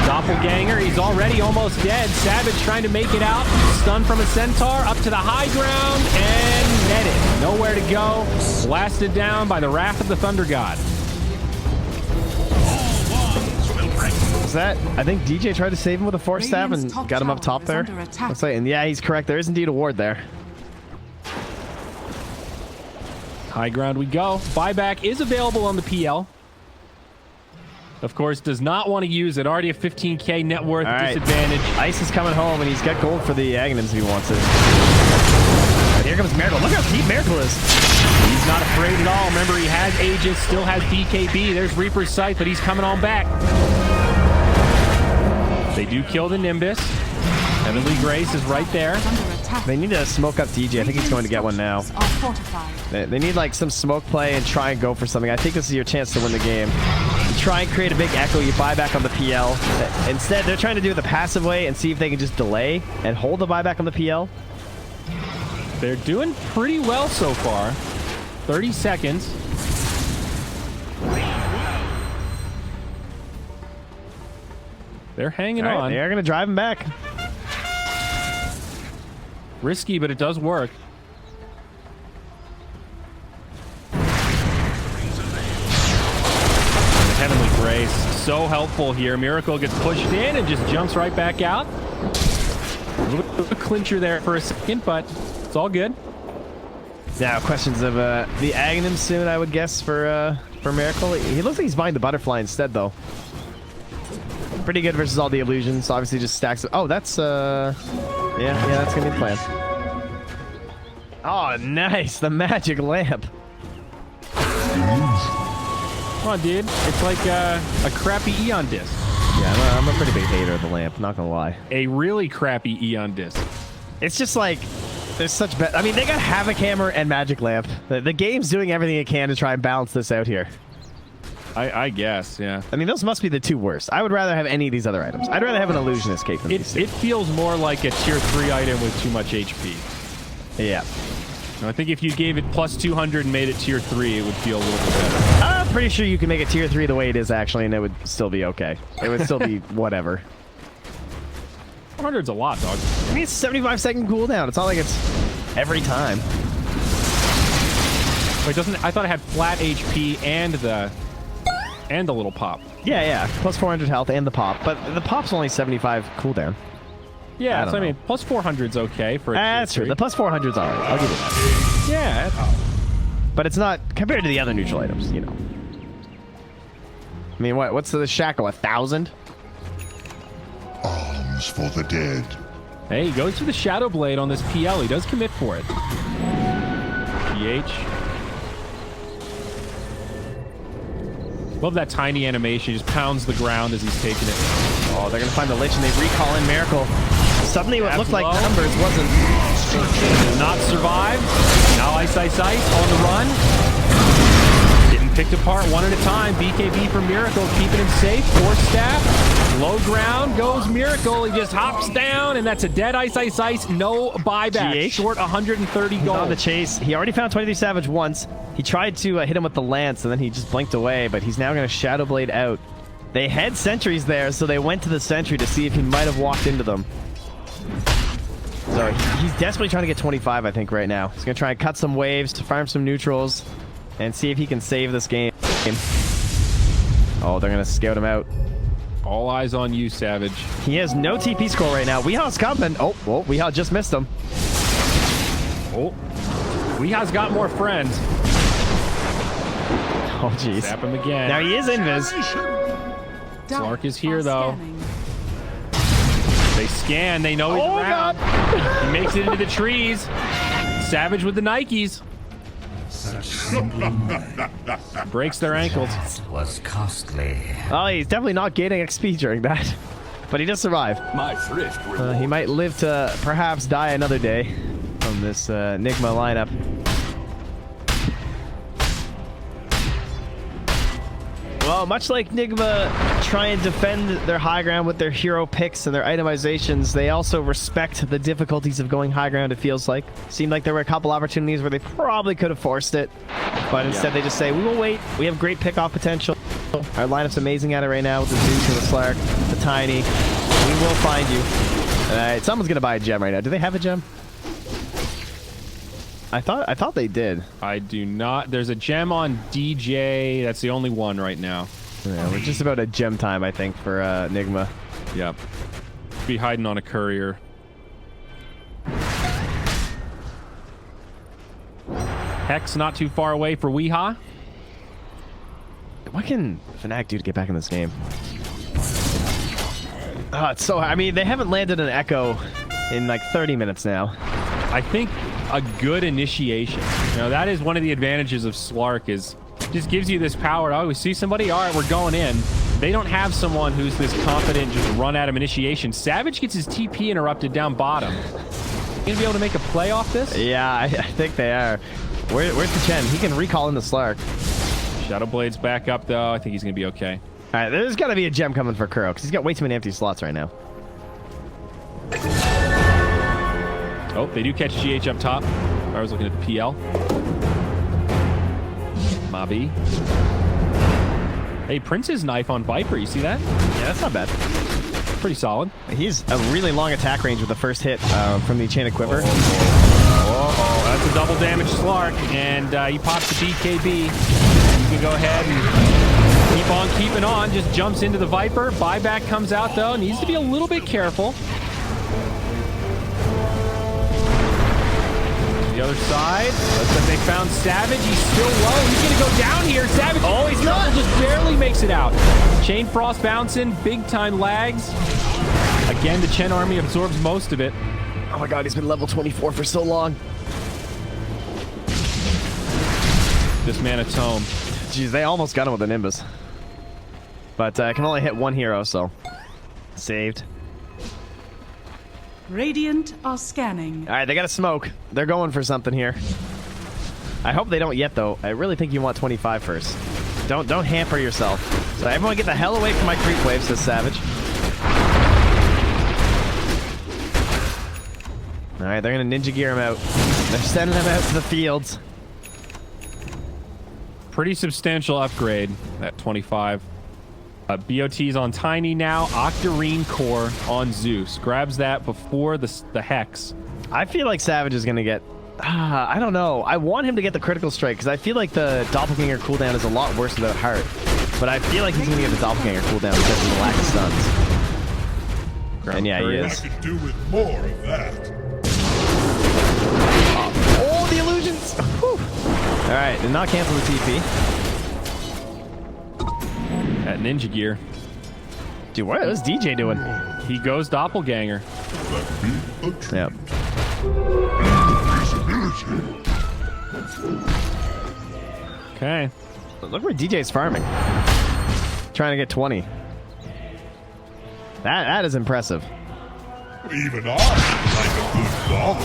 Doppelganger, he's already almost dead. Savage trying to make it out. Stun from a Centaur, up to the high ground, and netted. Nowhere to go. Blasted down by the Wrath of the Thunder God. Was that? I think DJ tried to save him with a force staff and Radiant's top got him up tower top is there. under attack. Looks like, and yeah, he's correct. There is indeed a ward there. High ground we go. Buyback is available on the PL. Of course, does not want to use it. Already a 15k net worth All right. disadvantage. Ice is coming home, and he's got gold for the Aghanims if he wants it. But here comes Miracle. Look how deep Miracle is. He's not afraid at all. Remember, he has Aegis, still has BKB. There's Reaper's Sight, but he's coming on back. They do kill the Nimbus. Heavenly Grace is right there. Under attack. They need to smoke up DJ. I think he's going to get one now. Are fortified. They need like some smoke play and try and go for something. I think this is your chance to win the game. You try and create a big echo. You buy back on the PL. Instead, they're trying to do it the passive way and see if they can just delay and hold the buyback on the PL. They're doing pretty well so far. 30 seconds. They're hanging All right, on. they're going to drive him back. Risky, but it does work. Heavenly Grace, so helpful here. Miracle gets pushed in and just jumps right back out. A little bit of a clincher there for a second, but it's all good. Now, questions of the Aghanim soon, I would guess, for Miracle. He looks like he's buying the Butterfly instead, though. Pretty good versus all the illusions. Obviously, just stacks it. Oh, that's, yeah, that's going to be the plan. Oh, nice. The magic lamp. Come on, dude. It's like a crappy Eon disc. Yeah, I'm a pretty big hater of the lamp, not gonna lie. A really crappy Eon disc. It's just like, there's such bad. I mean, they got Havoc Hammer and Magic Lamp. The game's doing everything it can to try and balance this out here. I guess, yeah. I mean, those must be the two worst. I would rather have any of these other items. I'd rather have an Illusionist Cake than these two. It feels more like a tier 3 item with too much HP. Yeah. I think if you gave it plus 200 and made it tier 3, it would feel a little bit better. I'm pretty sure you can make it tier 3 the way it is, actually, and it would still be okay. It would still be whatever. 400's a lot, dog. I mean, it's a 75-second cooldown. It's not like it's every time. Wait, I thought it had flat HP and the little pop. Yeah. Plus 400 health and the pop. But the pop's only 75 cooldown. Yeah, I so I don't mean, plus 400's okay for a tier That's true. 3. The plus 400's alright. I'll give you that. Yeah. But it's not compared to the other neutral items, you know. I mean, what's the shackle? 1,000? Arms for the dead. Hey, he goes for the Shadow Blade on this PL. He does commit for it. GH. Love that tiny animation. He just pounds the ground as he's taking it. Oh, they're going to find the Lich and they recall in Miracle. Suddenly what looked like low. numbers wasn't. Does not survive. Now Ice on the run. Getting picked apart one at a time. BKB for Miracle, keeping him safe. Force staff. Low ground goes Miracle. He just hops down, and that's a dead Ice. No buyback. GH? Short 130 He's gold. on the chase. He already found 23 Savage once. He tried to hit him with the Lance, and then he just blinked away, but he's now going to Shadow Blade out. They had sentries there, so they went to the sentry to see if he might have walked into them. So he's desperately trying to get 25, I think, right now. He's going to try and cut some waves to farm some neutrals and see if he can save this game. Oh, they're going to scout him out. All eyes on you, Savage. He has no TP score right now. Weeha's coming. Oh, well, Weeha just missed him. Oh, Weeha's got more friends. Oh, jeez. Zap him again. Now he is invis. Slark is here, though. Scanning. They scan. They know he's around. God. He makes it into the trees. Savage with the Nikes. Breaks their ankles. Was costly. Oh, he's definitely not gaining XP during that. But he does survive. My thrift He might live to perhaps die another day from this Nigma lineup. Well, much like Nigma try and defend their high ground with their hero picks and their itemizations, they also respect the difficulties of going high ground, it feels like. Seemed like there were a couple opportunities where they probably could have forced it, but instead they just say, we will wait. We have great pick-off potential. Our lineup's amazing at it right now with the Zeus and the Slark, the Tiny. We will find you. Alright, someone's going to buy a gem right now. Do they have a gem? I thought they did. I do not. There's a gem on DJ. That's the only one right now. Yeah, we're just about at gem time, I think, for Nigma. Yep. Be hiding on a courier. Hex not too far away for Weeha. What can Fnatic do to get back in this game? Oh, it's so hard. I mean, they haven't landed an Echo in like 30 minutes now. I think a good initiation. You know, that is one of the advantages of Slark is just gives you this power. Oh, we see somebody? All right, we're going in. They don't have someone who's this confident, just run at him initiation. Savage gets his TP interrupted down bottom. Gonna be able to make a play off this? Yeah, I think they are. Where's the Chen? He can recall in the Slark. Shadowblade's back up, though. I think he's gonna be okay. All right, there's got to be a gem coming for Kuro, because he's got way too many empty slots right now. Oh, they do catch GH up top. I was looking at the PL. Mabi. Hey, Prince's knife on Viper. You see that? Yeah, that's not bad. Pretty solid. He's a really long attack range with the first hit from the Chain of Quiver. Oh, that's a double damage Slark, and he pops the BKB. You can go ahead and keep on keeping on. Just jumps into the Viper. Buyback comes out, though. Needs to be a little bit careful. The other side. Looks like they found Savage. He's still low. He's going to go down here. Savage. Oh, he's not. Just barely makes it out. Chain Frost bouncing. Big time lags. Again, the Chen army absorbs most of it. Oh my god, he's been level 24 for so long. This man a tome. Jeez, they almost got him with a Nimbus. But I can only hit one hero, so saved. Radiant are scanning. All right, they got a smoke. They're going for something here. I hope they don't yet, though. I really think you want 25 first. Don't hamper yourself. So everyone get the hell away from my creep wave, says Savage. All right, they're going to ninja gear him out. They're sending him out to the fields. Pretty substantial upgrade at 25. BOT's on Tiny now. Octarine Core on Zeus. Grabs that before the Hex. I feel like Savage is going to get... I don't know. I want him to get the critical strike because I feel like the Doppelganger cooldown is a lot worse without Heart. But I feel like he's going to get the Doppelganger cooldown because of the lack of stuns. And yeah, he is. I could do with more of that. Oh, the illusions! All right, did not cancel the TP. At Ninja Gear. Dude, what is DJ doing? He goes Doppelganger. Yep. Okay. Look where DJ's farming. Trying to get 20. That is impressive. Even I like a good ball. I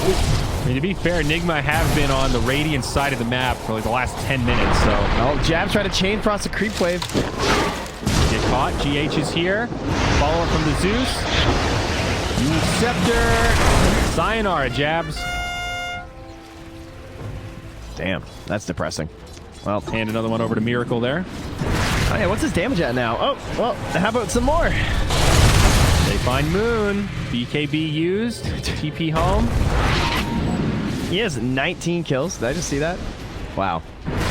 mean, to be fair, Nigma have been on the Radiant side of the map for like the last 10 minutes, so... Oh, Jab tried to chain frost a creep wave. Get caught. GH is here. Follow up from the Zeus. Scepter. Sayonara, Jabs. Damn, that's depressing. Well, Hand another one over to Miracle there. oh yeah, what's his damage at now? Oh, well, how about some more? They find Moon. BKB used. TP home. He has 19 kills. Did I just see that? Wow.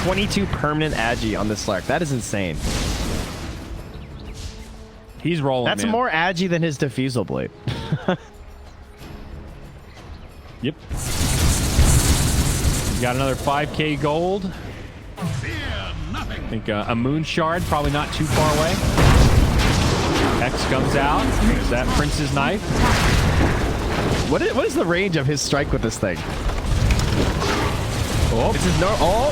22 permanent agi on this Slark. That is insane. He's rolling, That's man. more agi than his diffusal blade. Yep. He's got another 5k gold. I think a moon shard, probably not too far away. X comes out. There's that Prince's knife. What is the range of his strike with this thing? Oh, This is no. Oh,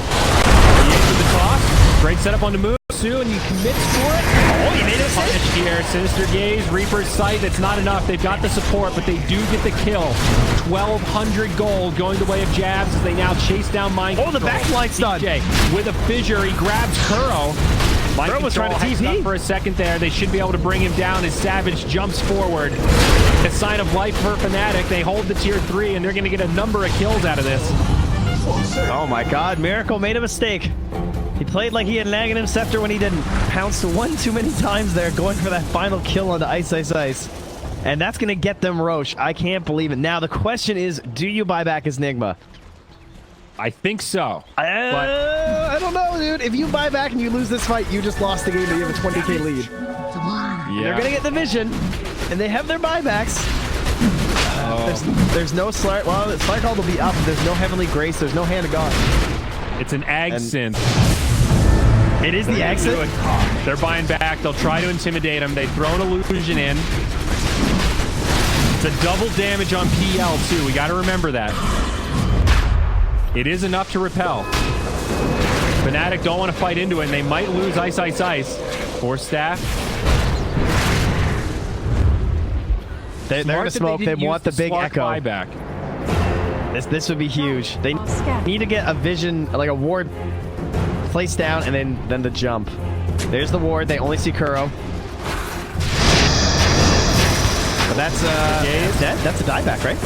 he aims with the toss. Great setup on the move. And he commits for it. oh, he made it. Punish here. Sinister Gaze, Reaper's Sight. That's not enough. They've got the support, but they do get the kill. 1,200 gold going the way of Jabs as they now chase down Mind Oh, the backlight's done. DJ with a fissure. He grabs Kuro. Mind Kuro was Control trying to hangs TP. up for a second there. They should be able to bring him down as Savage jumps forward. A sign of life for Fnatic. They hold the tier 3, and they're going to get a number of kills out of this. Oh my God, Miracle made a mistake. He played like he had an Aghanim Scepter when he didn't. Pounced one too many times there, going for that final kill on the Ice. And that's going to get them Roche. I can't believe it. Now, the question is, do you buy back as Nigma? I think so. I don't know, dude. If you buy back and you lose this fight, you just lost the game, but you have a 20k lead. Yeah. They're going to get the vision, and they have their buybacks. There's no Slark. Well, the Slark Hold will be up. There's no Heavenly Grace. There's no Hand of God. It's an Ag Synth. It is the exit. They're buying back. They'll try to intimidate him. They throw an illusion in. It's a double damage on PL too. We got to remember that. It is enough to repel. Fnatic don't want to fight into it, and they might lose Ice. Or Staff. They're to smoke. They want the big echo. Buyback. This would be huge. They need to get a vision, like a ward placed down, and then the jump. There's the ward. They only see Kuro. But that's dead. That's a dieback, right?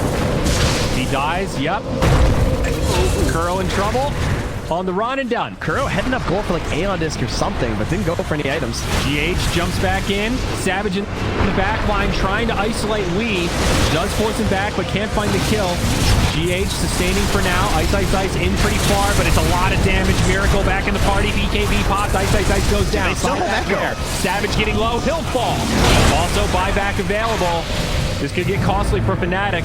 He dies. Yep. Kuro in trouble. On the run and done. Kuro heading up goal for like Aeon Disc or something, but didn't go for any items. GH jumps back in. Savage in the back line trying to isolate Lee. Does force him back, but can't find the kill. GH sustaining for now. Ice in pretty far, but it's a lot of damage. Miracle back in the party. BKB pops. Ice goes down. They still have Buyback Echo. there. Savage getting low. He'll fall. Also buyback available. This could get costly for Fnatic.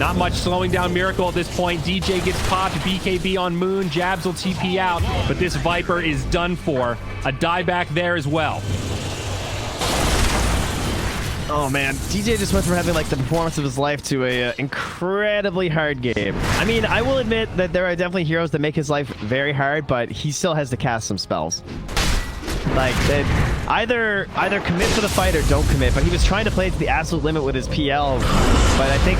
Not much slowing down Miracle at this point. DJ gets popped. BKB on Moon. Jabs will TP out, but this Viper is done for. A dieback there as well. Oh man, DJ just went from having like the performance of his life to a incredibly hard game. I mean, I will admit that there are definitely heroes that make his life very hard, but he still has to cast some spells. Like, either commit to the fight or don't commit, but he was trying to play it to the absolute limit with his PL, but I think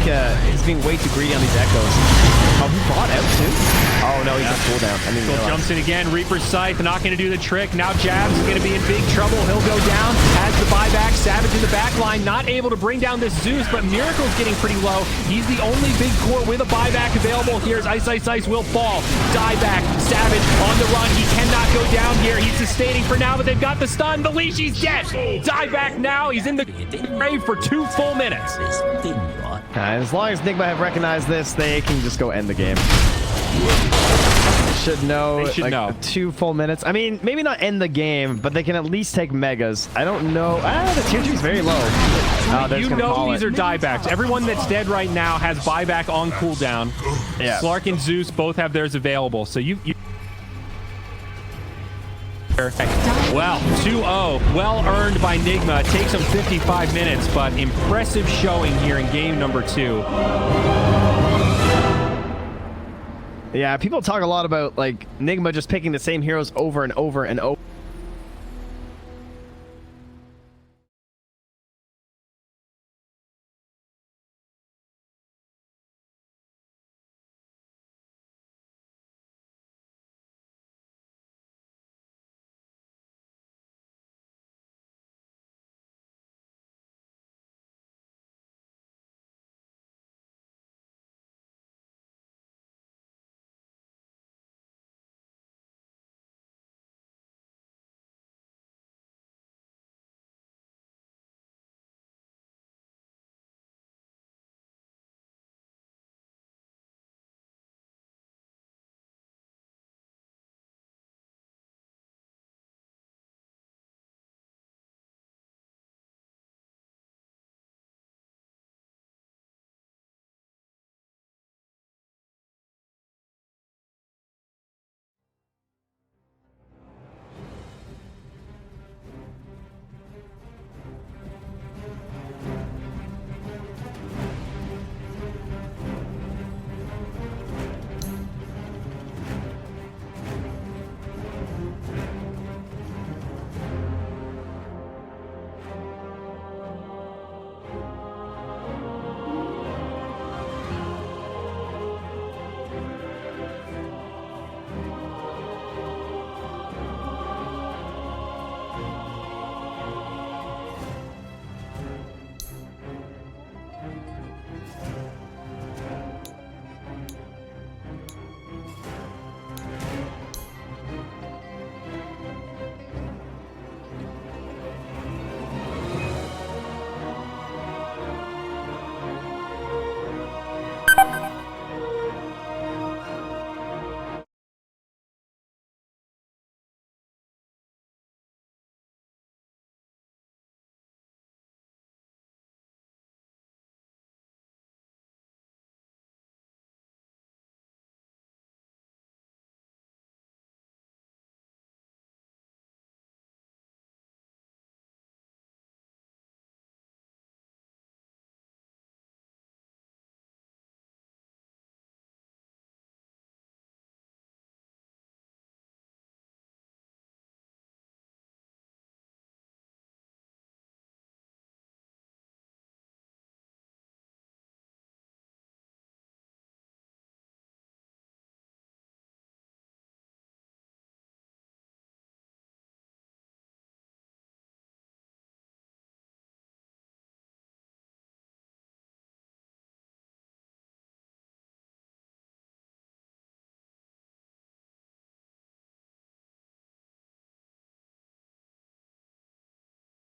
he's being way too greedy on these echoes. Oh, he bought out too? Oh no, he's on cooldown. I mean, Still jumps in again. Reaper's Scythe not going to do the trick. Now Jabs is going to be in big trouble. He'll go down. Has the buyback. Savage in the back line. Not able to bring down this Zeus, but Miracle's getting pretty low. He's the only big core with a buyback available. Here's Ice will fall. Dieback. Savage on the run. He cannot go down here. He's sustaining for now, but they've got the stun. The leash, he's dead. Dieback now. He's in the grave for 2 full minutes. as long as Nigma have recognized this, they can just go end the game. Should know. They should like, know. 2 full minutes. I mean, maybe not end the game, but they can at least take megas. I don't know. The tier 2 is very low. You know these are diebacks. Everyone that's dead right now has buyback on cooldown. Yeah. Slark and Zeus both have theirs available. So you well, 2-0. Well earned by Nigma. It takes him 55 minutes, but impressive showing here in game number 2. Yeah, people talk a lot about like Nigma just picking the same heroes over and over and over.